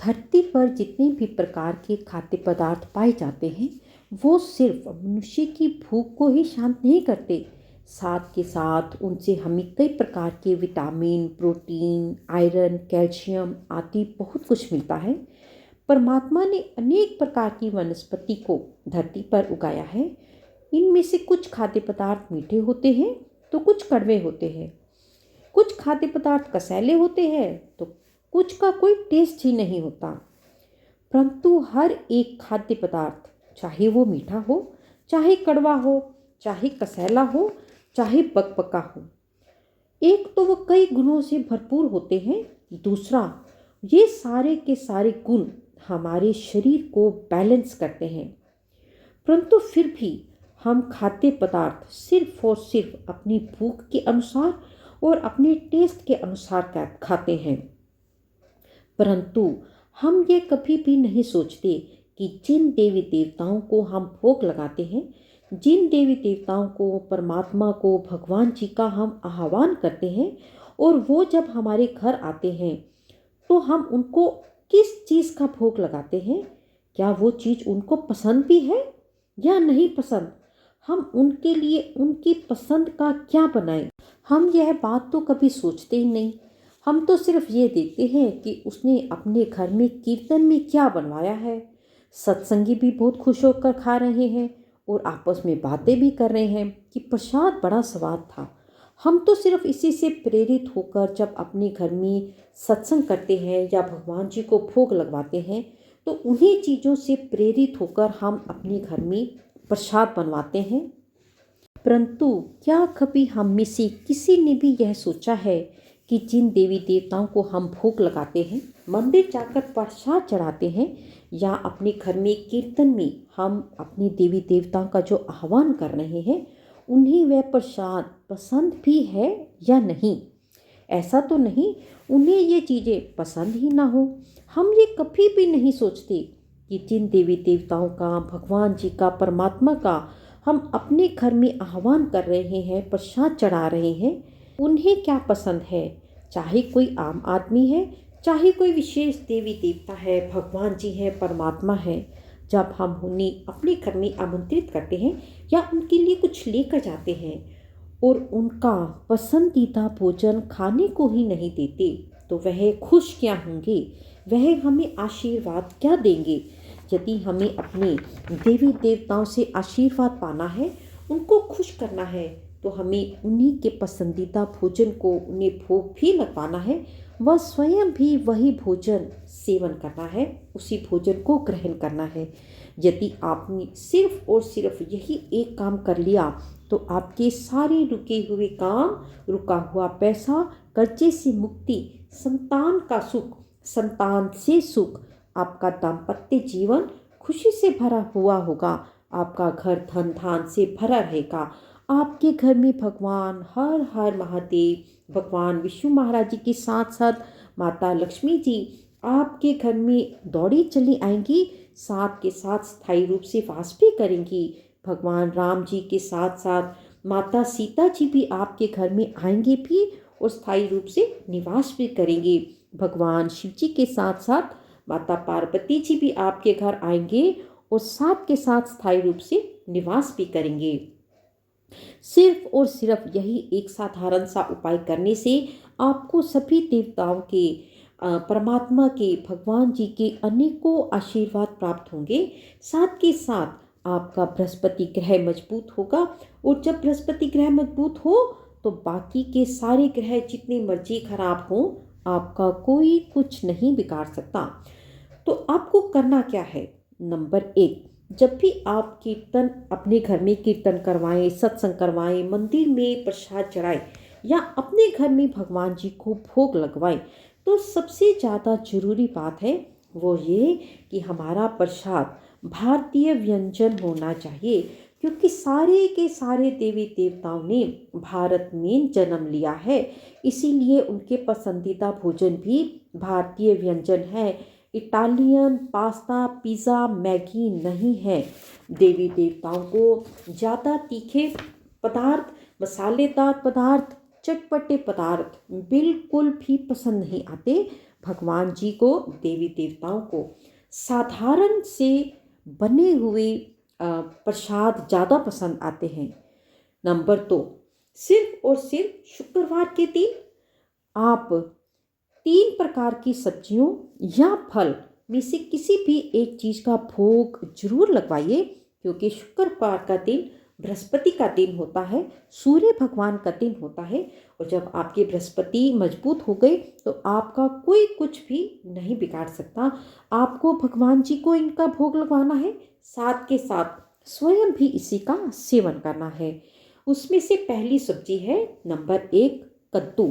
धरती पर जितने भी प्रकार के खाद्य पदार्थ पाए जाते हैं वो सिर्फ मनुष्य की भूख को ही शांत नहीं करते, साथ के साथ उनसे हमें कई प्रकार के विटामिन, प्रोटीन, आयरन, कैल्शियम आदि बहुत कुछ मिलता है। परमात्मा ने अनेक प्रकार की वनस्पति को धरती पर उगाया है। इनमें से कुछ खाद्य पदार्थ मीठे होते हैं तो कुछ कड़वे होते हैं। कुछ खाद्य पदार्थ कसैले होते हैं तो कुछ का कोई टेस्ट ही नहीं होता। परंतु हर एक खाद्य पदार्थ, चाहे वो मीठा हो, चाहे कड़वा हो, चाहे कसैला हो, चाहे पकपका हो, एक तो वो कई गुणों से भरपूर होते हैं। दूसरा, ये सारे के सारे गुण हमारे शरीर को बैलेंस करते हैं। परंतु फिर भी हम खाद्य पदार्थ सिर्फ और सिर्फ अपनी भूख के अनुसार और अपने टेस्ट के अनुसार खाते हैं। परंतु हम ये कभी भी नहीं सोचते कि जिन देवी देवताओं को हम भोग लगाते हैं, जिन देवी देवताओं को, परमात्मा को, भगवान जी का हम आह्वान करते हैं और वो जब हमारे घर आते हैं तो हम उनको किस चीज़ का भोग लगाते हैं, क्या वो चीज़ उनको पसंद भी है या नहीं पसंद, हम उनके लिए उनकी पसंद का क्या बनाएं, हम यह बात तो कभी सोचते ही नहीं। हम तो सिर्फ ये देखते हैं कि उसने अपने घर में कीर्तन में क्या बनवाया है। सत्संगी भी बहुत खुश होकर खा रहे हैं और आपस में बातें भी कर रहे हैं कि प्रसाद बड़ा स्वाद था। हम तो सिर्फ इसी से प्रेरित होकर जब अपने घर में सत्संग करते हैं या भगवान जी को भोग लगवाते हैं तो उन्हीं चीज़ों से प्रेरित होकर हम अपने घर में प्रसाद बनवाते हैं। परंतु क्या कभी हम में से किसी ने भी यह सोचा है कि जिन देवी देवताओं को हम भोग लगाते हैं, मंदिर जाकर प्रसाद चढ़ाते हैं या अपने घर में कीर्तन में हम अपने देवी देवताओं का जो आह्वान कर रहे हैं, उन्हें वह प्रसाद पसंद भी है या नहीं? ऐसा तो नहीं उन्हें ये चीज़ें पसंद ही ना हो। हम ये कभी भी नहीं सोचते कि जिन देवी देवताओं का, भगवान जी का, परमात्मा का हम अपने घर में आह्वान कर रहे हैं, प्रसाद चढ़ा रहे हैं, उन्हें क्या पसंद है। चाहे कोई आम आदमी है, चाहे कोई विशेष देवी देवता है, भगवान जी हैं, परमात्मा है, जब हम उन्हें अपने घर में आमंत्रित करते हैं या उनके लिए कुछ लेकर जाते हैं और उनका पसंदीदा भोजन खाने को ही नहीं देते तो वह खुश क्या होंगे, वह हमें आशीर्वाद क्या देंगे। यदि हमें अपने देवी देवताओं से आशीर्वाद पाना है, उनको खुश करना है, तो हमें उन्हीं के पसंदीदा भोजन को उन्हें भोग भी लगवाना है, वह स्वयं भी वही भोजन सेवन करना है, उसी भोजन को ग्रहण करना है। यदि आपने सिर्फ और सिर्फ यही एक काम कर लिया तो आपके सारे रुके हुए काम, रुका हुआ पैसा, कर्जे से मुक्ति, संतान का सुख, संतान से सुख, आपका दाम्पत्य जीवन खुशी से भरा हुआ होगा, आपका घर धन धान से भरा रहेगा। आपके घर में भगवान हर हर महादेव, भगवान विष्णु महाराज जी के साथ साथ माता लक्ष्मी जी आपके घर में दौड़ी चली आएंगी, साथ के साथ स्थायी रूप से वास भी करेंगी। भगवान राम जी के साथ साथ माता सीता जी भी आपके घर में आएंगे भी और स्थायी रूप से निवास भी करेंगे। भगवान शिव जी के साथ साथ माता पार्वती जी भी आपके घर आएंगे और साथ के साथ स्थायी रूप से निवास भी करेंगे। सिर्फ और सिर्फ यही एक साधारण सा उपाय करने से आपको सभी देवताओं के, परमात्मा के, भगवान जी के अनेकों आशीर्वाद प्राप्त होंगे। साथ के साथ आपका बृहस्पति ग्रह मजबूत होगा और जब बृहस्पति ग्रह मजबूत हो तो बाकी के सारे ग्रह जितने मर्जी खराब हों, आपका कोई कुछ नहीं बिगाड़ सकता। तो आपको करना क्या है? नंबर 1, जब भी आप कीर्तन अपने घर में कीर्तन करवाएं, सत्संग करवाएं, मंदिर में प्रसाद चढ़ाएं या अपने घर में भगवान जी को भोग लगवाएं, तो सबसे ज़्यादा जरूरी बात है वो ये कि हमारा प्रसाद भारतीय व्यंजन होना चाहिए, क्योंकि सारे के सारे देवी देवताओं ने भारत में जन्म लिया है, इसीलिए उनके पसंदीदा भोजन भी भारतीय व्यंजन है। इटालियन पास्ता, पिज़्ज़ा, मैगी नहीं है। देवी देवताओं को ज़्यादा तीखे पदार्थ, मसालेदार पदार्थ, चटपटे पदार्थ बिल्कुल भी पसंद नहीं आते। भगवान जी को, देवी देवताओं को साधारण से बने हुए प्रसाद ज़्यादा पसंद आते हैं। नंबर 2, सिर्फ और सिर्फ शुक्रवार के दिन आप 3 प्रकार की सब्जियों या फल में से किसी भी एक चीज़ का भोग जरूर लगवाइए, क्योंकि शुक्रवार का दिन बृहस्पति का दिन होता है, सूर्य भगवान का दिन होता है। और जब आपके बृहस्पति मजबूत हो गए तो आपका कोई कुछ भी नहीं बिगाड़ सकता। आपको भगवान जी को इनका भोग लगवाना है, साथ के साथ स्वयं भी इसी का सेवन करना है। उसमें से पहली सब्जी है नंबर 1, कद्दू।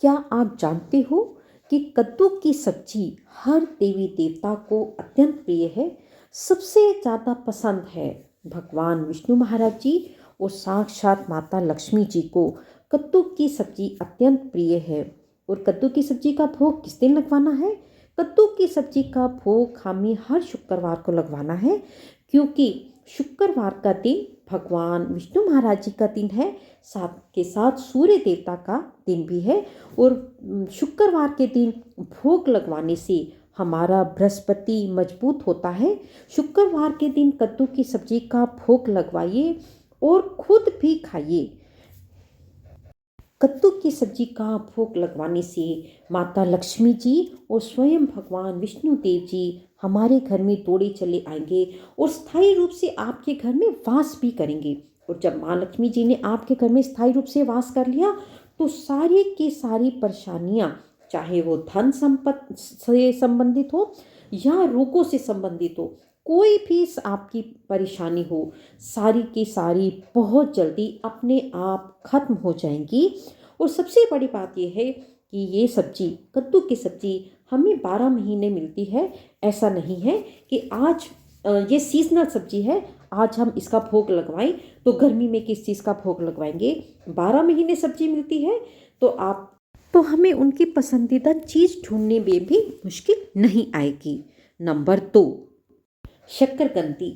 क्या आप जानते हो कि कद्दू की सब्जी हर देवी देवता को अत्यंत प्रिय है? सबसे ज़्यादा पसंद है भगवान विष्णु महाराज जी और साक्षात माता लक्ष्मी जी को कद्दू की सब्जी अत्यंत प्रिय है। और कद्दू की सब्जी का भोग किस दिन लगवाना है? कद्दू की सब्जी का भोग हमें हर शुक्रवार को लगवाना है, क्योंकि शुक्रवार का दिन भगवान विष्णु महाराज जी का दिन है, साथ के साथ सूर्य देवता का दिन भी है। और शुक्रवार के दिन भोग लगवाने से हमारा बृहस्पति मजबूत होता है। शुक्रवार के दिन कद्दू की सब्जी का भोग लगवाइए और खुद भी खाइए। कद्दू की सब्जी का भोग लगवाने से माता लक्ष्मी जी और स्वयं भगवान विष्णु देव जी हमारे घर में दौड़े चले आएंगे और स्थायी रूप से आपके घर में वास भी करेंगे। और जब माँ लक्ष्मी जी ने आपके घर में स्थायी रूप से वास कर लिया तो सारी की सारी परेशानियां, चाहे वो धन संपत्ति से संबंधित हो या रोगों से संबंधित हो, कोई भी आपकी परेशानी हो, सारी की सारी बहुत जल्दी अपने आप खत्म हो जाएंगी। और सबसे बड़ी बात यह है कि ये सब्जी, कद्दू की सब्जी हमें 12 महीने मिलती है। ऐसा नहीं है कि आज ये सीजनल सब्जी है, आज हम इसका भोग लगवाएं तो गर्मी में किस चीज़ का भोग लगवाएंगे। 12 महीने सब्जी मिलती है, तो हमें उनकी पसंदीदा चीज़ ढूंढने में भी मुश्किल नहीं आएगी। नंबर 2, शक्करकंदी।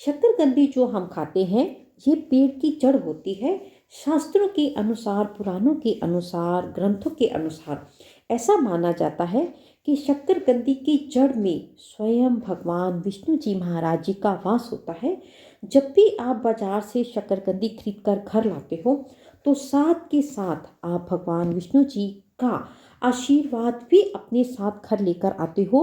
शक्करकंदी जो हम खाते हैं ये पेड़ की जड़ होती है। शास्त्रों के अनुसार, पुराणों के अनुसार, ग्रंथों के अनुसार ऐसा माना जाता है कि शक्करकंदी की जड़ में स्वयं भगवान विष्णु जी महाराज जी का वास होता है। जब भी आप बाजार से शक्करकंदी खरीद कर घर लाते हो तो साथ के साथ आप भगवान विष्णु जी का आशीर्वाद भी अपने साथ घर लेकर आते हो।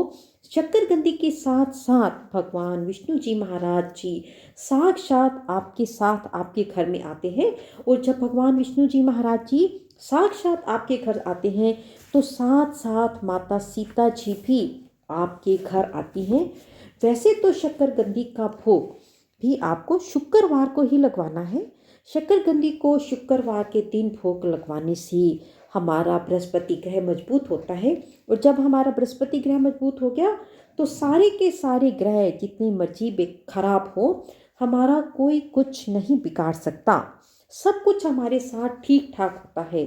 शक्करकंदी के साथ साथ भगवान विष्णु जी महाराज जी साक्षात आपके साथ आपके घर में आते हैं। और जब भगवान विष्णु जी महाराज जी साक्षात आपके घर आते हैं तो साथ साथ माता सीता जी भी आपके घर आती हैं। वैसे तो शक्करकंदी का भोग भी आपको शुक्रवार को ही लगवाना है। शक्करकंदी को शुक्रवार के दिन भोग लगवाने से हमारा बृहस्पति ग्रह मजबूत होता है। और जब हमारा बृहस्पति ग्रह मजबूत हो गया तो सारे के सारे ग्रह जितनी मर्जी खराब हो, हमारा कोई कुछ नहीं बिगाड़ सकता, सब कुछ हमारे साथ ठीक ठाक होता है।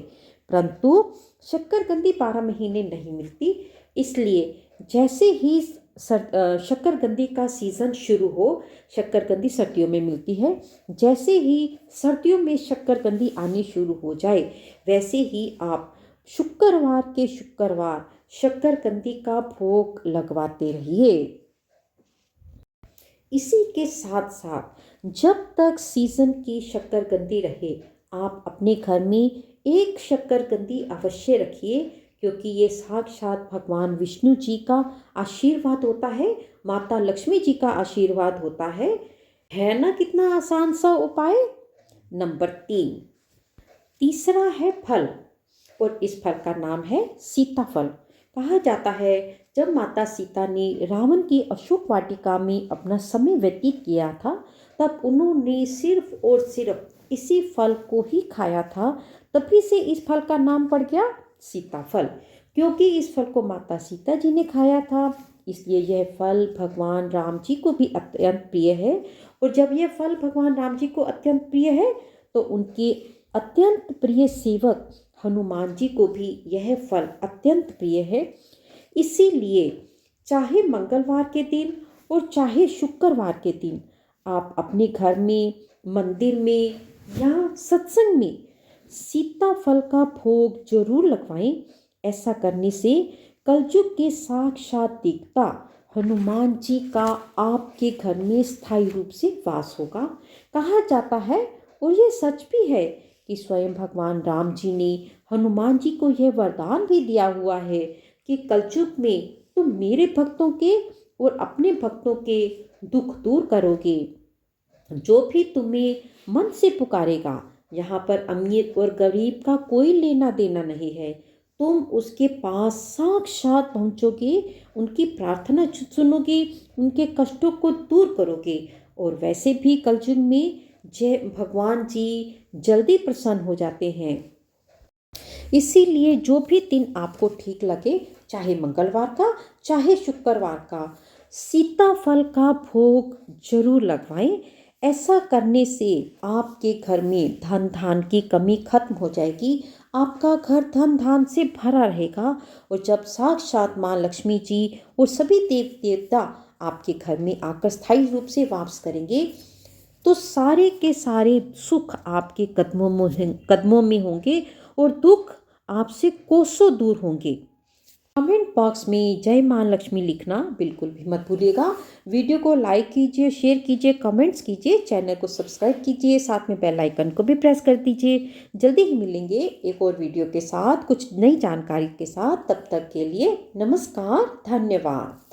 परंतु शक्करकंदी 12 महीने नहीं मिलती, इसलिए जैसे ही शक्करकंदी का सीज़न शुरू हो, शक्करकंदी सर्दियों में मिलती है, जैसे ही सर्दियों में शक्करकंदी आनी शुरू हो जाए वैसे ही आप शुक्रवार के शुक्रवार शक्करकंदी का भोग लगवाते रहिए। इसी के साथ साथ जब तक सीज़न की शक्करकंदी रहे आप अपने घर में एक शक्करकंदी अवश्य रखिए, क्योंकि ये साक्षात भगवान विष्णु जी का आशीर्वाद होता है, माता लक्ष्मी जी का आशीर्वाद होता है ना। कितना आसान सा उपाय। नंबर 3, तीसरा है फल, और इस फल का नाम है सीताफल। कहा जाता है जब माता सीता ने रावण की अशोक वाटिका में अपना समय व्यतीत किया था तब उन्होंने सिर्फ और सिर्फ इसी फल को ही खाया था, तभी से इस फल का नाम पड़ गया सीताफल। क्योंकि इस फल को माता सीता जी ने खाया था इसलिए यह फल भगवान राम जी को भी अत्यंत प्रिय है। और जब यह फल भगवान राम जी को अत्यंत प्रिय है तो उनके अत्यंत प्रिय सेवक हनुमान जी को भी यह फल अत्यंत प्रिय है। इसीलिए चाहे मंगलवार के दिन और चाहे शुक्रवार के दिन आप अपने घर में, मंदिर में या सत्संग में सीताफल का भोग जरूर लगवाएं। ऐसा करने से कलयुग के साक्षात देवता हनुमान जी का आपके घर में स्थायी रूप से वास होगा। कहा जाता है, और ये सच भी है, कि स्वयं भगवान राम जी ने हनुमान जी को यह वरदान भी दिया हुआ है कि कलयुग में तुम मेरे भक्तों के और अपने भक्तों के दुख दूर करोगे। जो भी तुम्हें मन से पुकारेगा, यहाँ पर अमीर और गरीब का कोई लेना देना नहीं है, तुम उसके पास साक्षात पहुँचोगे, उनकी प्रार्थना सुनोगे, उनके कष्टों को दूर करोगे। और वैसे भी कलयुग में जय भगवान जी जल्दी प्रसन्न हो जाते हैं। इसीलिए जो भी दिन आपको ठीक लगे, चाहे मंगलवार का चाहे शुक्रवार का, सीताफल का भोग जरूर लगवाएं। ऐसा करने से आपके घर में धन धान की कमी खत्म हो जाएगी, आपका घर धन धान से भरा रहेगा। और जब साक्षात माँ लक्ष्मी जी और सभी देव देवता आपके घर में आकर स्थायी रूप से वास करेंगे, तो सारे के सारे सुख आपके कदमों में होंगे और दुख आपसे कोसों दूर होंगे। कमेंट बॉक्स में जय मां लक्ष्मी लिखना बिल्कुल भी मत भूलिएगा। वीडियो को लाइक कीजिए, शेयर कीजिए, कमेंट्स कीजिए, चैनल को सब्सक्राइब कीजिए, साथ में बेल आइकन को भी प्रेस कर दीजिए। जल्दी ही मिलेंगे एक और वीडियो के साथ, कुछ नई जानकारी के साथ। तब तक के लिए नमस्कार, धन्यवाद।